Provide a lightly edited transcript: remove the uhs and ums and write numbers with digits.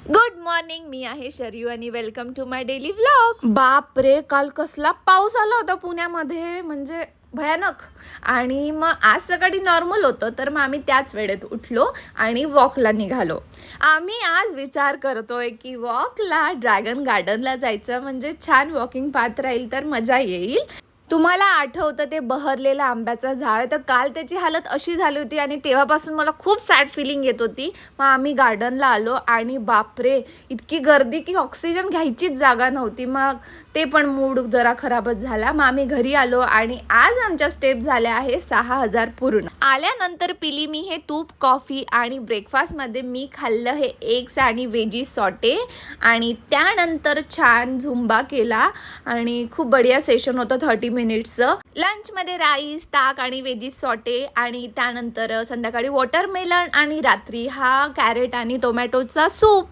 Good morning, मी आहे शर्यू आणि welcome to my daily vlogs. बाप रे, काल कसला पाऊस आला होता पुण्यामध्ये, म्हणजे भयानक. आणि मग आज सकाळी नॉर्मल होतं, तर मग आम्ही त्याच वेळेत उठलो आणि वॉकला निघालो. आम्ही आज विचार करतोय की वॉकला ड्रॅगन गार्डनला जायचं, म्हणजे छान वॉकिंग पाथ राहील तर मजा येईल. तुम्हाला आठवतं ते बहरलेलं आंब्याचं झाड, तर काल त्याची हालत अशी झाली होती आणि तेव्हापासून मला खूप सॅड फिलिंग येत होती. मग आम्ही गार्डनला आलो आणि बापरे, इतकी गर्दी की ऑक्सिजन घ्यायचीच जागा नव्हती. मग ते पण मूड जरा खराबच झाला. मग आम्ही घरी आलो आणि आज आमच्या स्टेप झाल्या आहे 6000 पूर्ण. आल्यानंतर पिली मी हे तूप, कॉफी आणि ब्रेकफास्टमध्ये मी खाल्लं हे एग्स आणि वेजीस सॉटे. आणि त्यानंतर छान झुंबा केला आणि खूप बढिया सेशन होतं 30 मिनिट्सचं. लंचमध्ये राईस, ताक आणि वेजीस सॉटे, आणि त्यानंतर संध्याकाळी वॉटरमेलन आणि रात्री हा कॅरेट आणि टोमॅटोचा सूप.